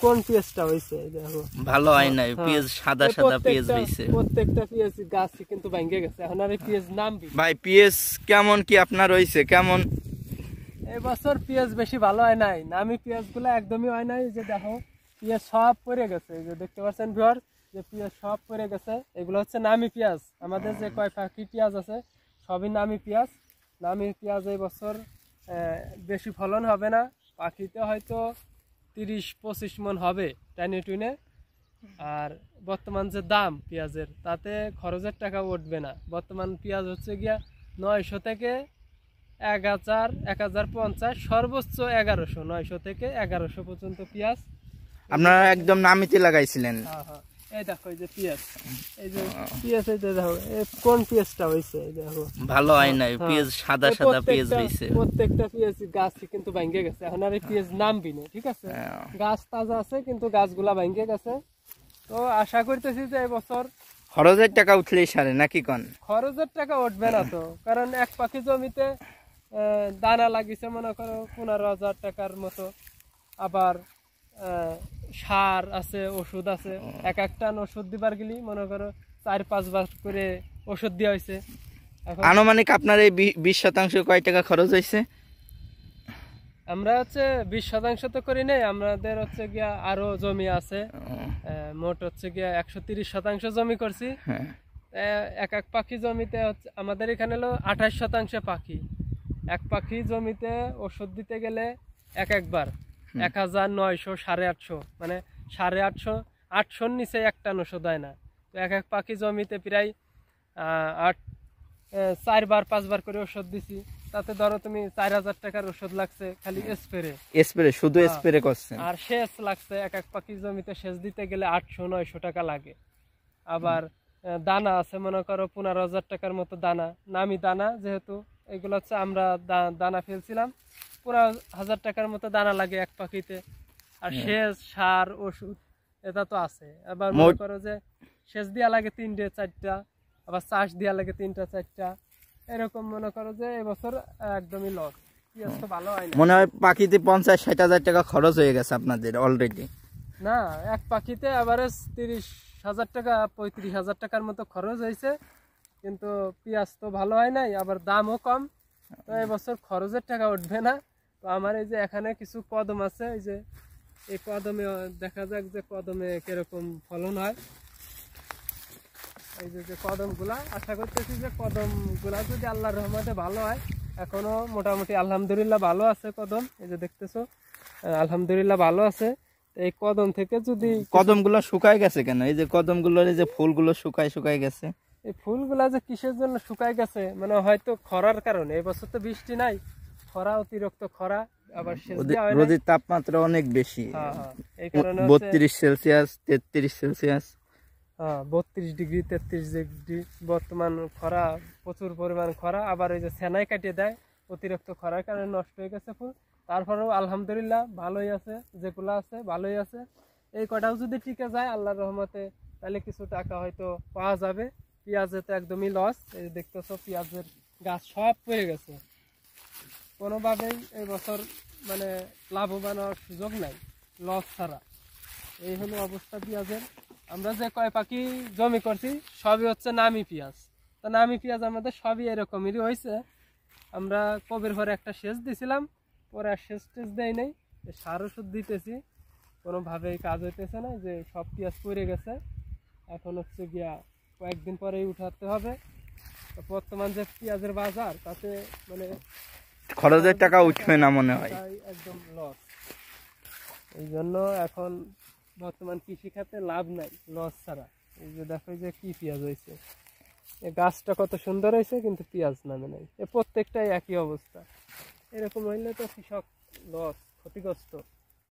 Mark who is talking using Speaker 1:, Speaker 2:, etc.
Speaker 1: কোন পেঁয়াজটা হইছে দেখো
Speaker 2: ভালো হয় নাই, পেঁয়াজ সাদা সাদা পেঁয়াজ হইছে,
Speaker 1: প্রত্যেকটা পেঁয়াজ গাছ কিন্তু ভেঙে গেছে, এখন আর এই পেঁয়াজ নামবি।
Speaker 2: ভাই পেঁয়াজ কেমন কি আপনার হইছে কেমন?
Speaker 1: এবছর পেঁয়াজ বেশি ভালো হয় নাই, নামি পেঁয়াজ গুলা একদমই হয় নাই। যে দেখো পেঁয়াজ সব পড়ে গেছে, যে দেখতে পাচ্ছেন ভিউয়ার, যে পেঁয়াজ সব পড়ে গেছে। এগুলো হচ্ছে নামি পেঁয়াজ, আমাদের যে কয় পাখি পেঁয়াজ আছে সবই নামি পেঁয়াজ। নামি পেঁয়াজ এই বছর বেশি ফলন হবে না, পাখিতে হয়তো 30-25 মণ হবে টাইনে টুইনে। আর বর্তমান যে দাম পেঁয়াজের, তাতে খরচের টাকা উঠবে না। বর্তমান পেঁয়াজ হচ্ছে গিয়া 900 থেকে 1000, 1050, সর্বোচ্চ 1100, 900 থেকে 1100 পর্যন্ত পেঁয়াজ।
Speaker 2: আপনারা একদম নামিতে লাগাইছিলেন?
Speaker 1: হ্যাঁ হ্যাঁ, এই দেখো এই যে পেঁয়াজ, এই যে পেঁয়াজ, এই যে দেখো কোন পেঁয়াজটা হইছে, এই দেখো
Speaker 2: ভালো হয় নাই, পেঁয়াজ সাদা সাদা পেঁয়াজ হইছে।
Speaker 1: প্রত্যেকটা পেঁয়াজ গাছ কিন্তু ভেঙে গেছে, এখন আর এই পেঁয়াজ নামবি না, ঠিক আছে? গাছ তাজা আছে কিন্তু গাছগুলা ভেঙে গেছে। তো আশা করতেছি যে এবছর
Speaker 2: খরচের টাকা উঠলেই সারে নাকি কোন?
Speaker 1: খরচের টাকা উঠবে না তো, কারণ এক পাখি জমিতে দানা লাগিছে মনে করো 15,000 টাকার মতো, আবার সার আছে, ওষুধ আছে। এক টান ওষুধ দিবার গেলি মনে করো 4-5 বার করে ওষুধ দেওয়া হয়েছে।
Speaker 2: আনুমানিক আপনার এই 20% কয় টাকা খরচ হয়েছে?
Speaker 1: আমরা হচ্ছে 20% তো করি নাই, আমাদের হচ্ছে গিয়া আরো জমি আছে, মোট হচ্ছে গিয়া 130% জমি করছি। এক পাখি জমিতে হচ্ছে আমাদের এখানে হলো 28% পাখি। এক পাখি জমিতে ওষুধ দিতে গেলে একবার 1900, 850, মানে 850, 800-র নিচে একটা ওষুধ হয় না। তো এক পাখি জমিতে প্রায় 4বার 5বার করে ওষুধ দিছি, তাতে ধরো তুমি 4000 টাকার ওষুধ লাগছে খালি স্প্রে,
Speaker 2: শুধু স্প্রে করছেন।
Speaker 1: আর সেচ লাগছে, এক পাখি জমিতে সেচ দিতে গেলে 800-900 টাকা লাগে। আবার দানা আছে মনে করো 15,000 টাকার মতো দানা, নামি দানা, যেহেতু এগুলো হচ্ছে আমরা দানা ফেলছিলাম, 15,000 টাকার মতো দানা লাগে এক পাখিতে। আর সেচ, সার, ওষুধ এটা তো আছে। আবার মনে করো যে সেচ দিয়া লাগে 3-4টা, আবার চাষ দিয়া লাগে 3-4টা, এরকম মনে করো যে এবছর একদমই লস, পেঁয়াজ তো ভালো হয় না।
Speaker 2: মনে হয় পাখিতে 50-60 হাজার টাকা খরচ হয়ে গেছে আপনাদের অলরেডি?
Speaker 1: না, এক পাখিতে এভারেজ 30,000 টাকা, 35,000 টাকার মতো খরচ হয়েছে, কিন্তু পেঁয়াজ তো ভালো হয় নাই, আবার দামও কম। তো এবছর খরচের টাকা উঠবে না। তো আমার এই যে এখানে কিছু কদম আছে, এই যে এই কদমে দেখা যাক যে কদমে কিরকম ফলন হয়। এই যে কদমগুলা, আশা করতেছি যে কদমগুলা যদি আল্লাহর রহমতে ভালো হয়। এখনো মোটামুটি আলহামদুলিল্লাহ ভালো আছে কদম, এই যে দেখতেছো আলহামদুলিল্লাহ ভালো আছে। এই কদম থেকে যদি
Speaker 2: কদমগুলো শুকায় গেছে কেন? এই যে কদমগুলোর এই যে ফুলগুলো শুকায় গেছে,
Speaker 1: এই ফুলগুলা যে কিসের জন্য শুকায় গেছে, মানে হয়তো খরার কারণে। এবছর তো বৃষ্টি নাই, খরা, অতিরিক্ত খরা, আবার
Speaker 2: রোদের তাপমাত্রা অনেক বেশি,
Speaker 1: এই কারণে
Speaker 2: 32 সেলসিয়াস 33 সেলসিয়াস,
Speaker 1: 32 ডিগ্রি 33 ডিগ্রি বর্তমান খরা, প্রচুর পরিমাণ খরা। আবার এই যে সেনাই কাটিয়ে দেয়, অতিরিক্ত খরার কারণে নষ্ট হয়ে গেছে ফুল। তারপরেও আলহামদুলিল্লাহ ভালোই আছে, যেগুলো আছে ভালোই আছে। এই কটাও যদি টিকে যায় আল্লাহর রহমতে, তাহলে কিছু টাকা হয়তো পাওয়া যাবে। পেঁয়াজে তো একদমই লস, এই দেখতেছো পেঁয়াজের গাছ সব পড়ে গেছে, কোনোভাবেই এই বছর মানে লাভবান হওয়ার সুযোগ নাই, লস ছাড়া। এই হলো অবস্থা পেঁয়াজের। আমরা যে কয় পাখি জমি করছি সবই হচ্ছে নামি পেঁয়াজ। তো নামি পেঁয়াজ আমাদের সবই এরকমই হয়েছে। আমরা কবের পরে একটা সেচ দিছিলাম, পরে আর সেচ টেচ দেয় নাই, সার ওষুধ দিতেছি, কোনোভাবেই কাজ হইতেছে না, যে সব পেঁয়াজ পড়ে গেছে। এখন হচ্ছে গিয়া কয়েকদিন পরেই উঠাতে হবে। বর্তমান যে পেঁয়াজের বাজার, তাতে মানে
Speaker 2: খরচের টাকা উঠবে না মনে হয়,
Speaker 1: একদম লস। এই জন্য এখন বর্তমান কৃষি খাতে লাভ নাই, লস ছাড়া। এই যে দেখো যে কি পেঁয়াজ হয়েছে, এই গাছটা কত সুন্দর হয়েছে, কিন্তু পেঁয়াজ নামে নাই। প্রত্যেকটাই একই অবস্থা। এরকম হইলে তো কৃষক লস, ক্ষতিগ্রস্ত।